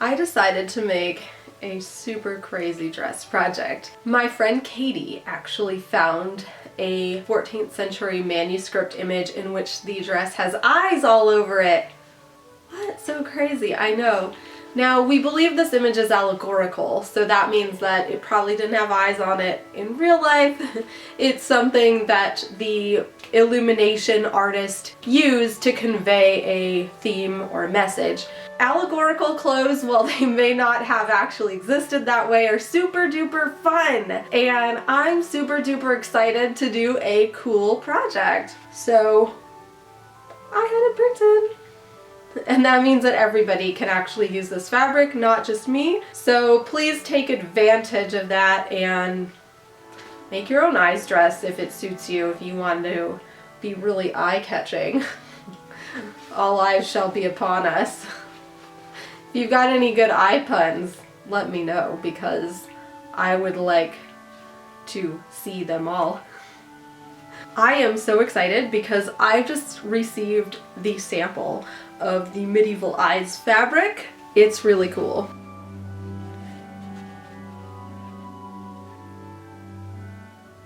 I decided to make a super crazy dress project. My friend Katie actually found a 14th century manuscript image in which the dress has eyes all over it. What? So crazy, I know. Now, we believe this image is allegorical, so that means that it probably didn't have eyes on it in real life. It's something that the illumination artist used to convey a theme or a message. Allegorical clothes, while they may not have actually existed that way, are super duper fun, and I'm super duper excited to do a cool project. So I had it printed. And that means that everybody can actually use this fabric, not just me. So please take advantage of that and make your own eyes dress if it suits you, if you want to be really eye-catching. All eyes shall be upon us. If you've got any good eye puns, let me know, because I would like to see them all. I am so excited because I just received the sample of the medieval eyes fabric. It's really cool.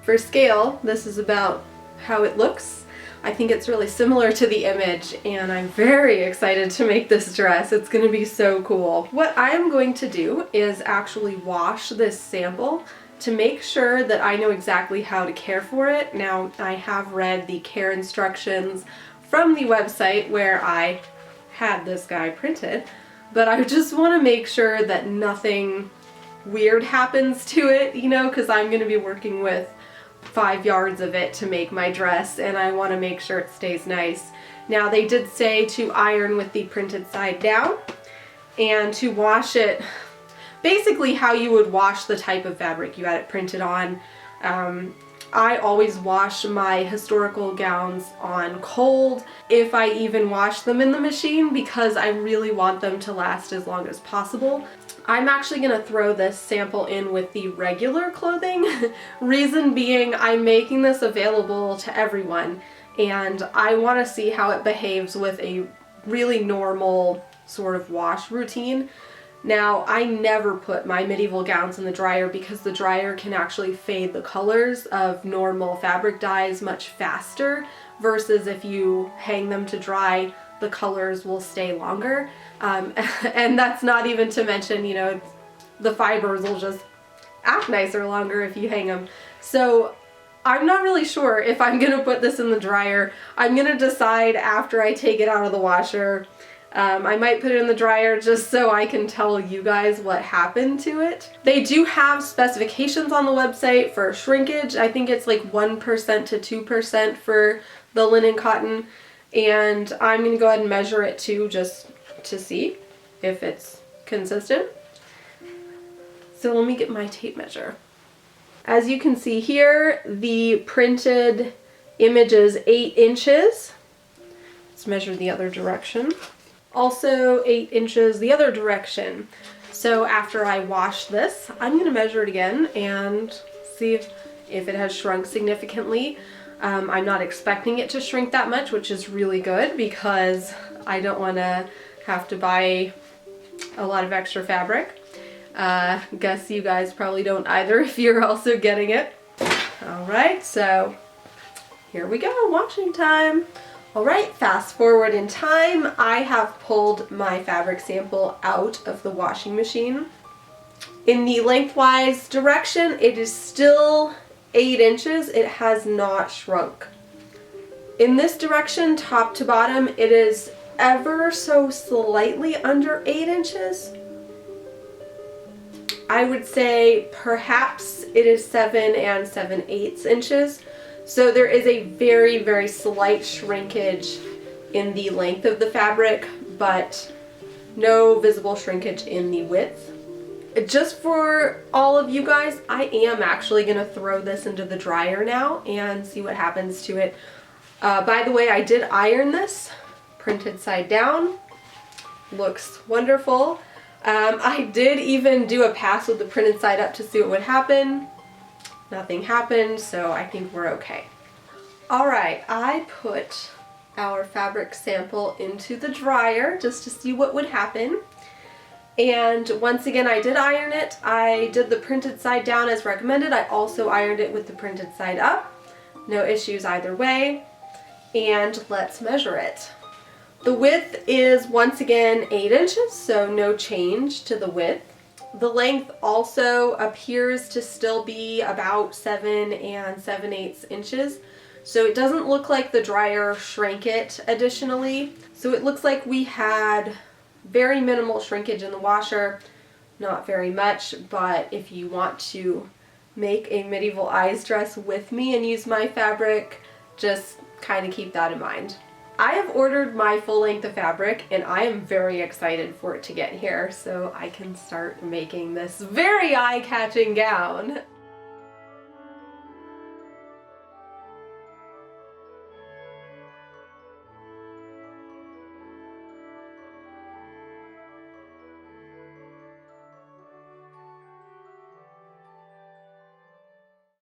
For scale, this is about how it looks. I think it's really similar to the image, and I'm very excited to make this dress. It's going to be so cool. What I'm going to do is actually wash this sample to make sure that I know exactly how to care for it. Now, I have read the care instructions from the website where I had this guy printed, but I just want to make sure that nothing weird happens to it, you know, because I'm going to be working with 5 yards of it to make my dress, and I want to make sure it stays nice. Now, they did say to iron with the printed side down and to wash it basically how you would wash the type of fabric you had it printed on. I always wash my historical gowns on cold, if I even wash them in the machine, because I really want them to last as long as possible. I'm actually going to throw this sample in with the regular clothing. Reason being, I'm making this available to everyone, and I want to see how it behaves with a really normal sort of wash routine. Now, I never put my medieval gowns in the dryer because the dryer can actually fade the colors of normal fabric dyes much faster, versus if you hang them to dry, the colors will stay longer. And that's not even to mention, you know, the fibers will just act nicer longer if you hang them. So I'm not really sure if I'm going to put this in the dryer. I'm going to decide after I take it out of the washer. I might put it in the dryer just so I can tell you guys what happened to it. They do have specifications on the website for shrinkage. I think it's like 1% to 2% for the linen cotton. And I'm going to go ahead and measure it too, just to see if it's consistent. So let me get my tape measure. As you can see here, the printed image is 8 inches. Let's measure the other direction. Also 8 inches the other direction. So after I wash this, I'm going to measure it again and see if it has shrunk significantly. I'm not expecting it to shrink that much, which is really good because I don't want to have to buy a lot of extra fabric. Guess you guys probably don't either if you're also getting it. Alright, so here we go, washing time. Alright, fast forward in time. I have pulled my fabric sample out of the washing machine. In the lengthwise direction, it is still 8 inches. It has not shrunk. In this direction, top to bottom, it is ever so slightly under 8 inches. I would say perhaps it is 7 7/8 inches. So there is a very, very slight shrinkage in the length of the fabric, but no visible shrinkage in the width. Just for all of you guys, I am actually going to throw this into the dryer now and see what happens to it. By the way, I did iron this, printed side down. Looks wonderful. I did even do a pass with the printed side up to see what would happen. Nothing happened, so I think we're okay. Alright, I put our fabric sample into the dryer just to see what would happen. And once again, I did iron it. I did the printed side down as recommended. I also ironed it with the printed side up. No issues either way. And let's measure it. The width is once again 8 inches, so no change to the width. The length also appears to still be about 7 7/8 inches. So it doesn't look like the dryer shrank it additionally. So it looks like we had very minimal shrinkage in the washer. Not very much, but if you want to make a medieval eyes dress with me and use my fabric, just kind of keep that in mind. I have ordered my full length of fabric and I am very excited for it to get here so I can start making this very eye-catching gown.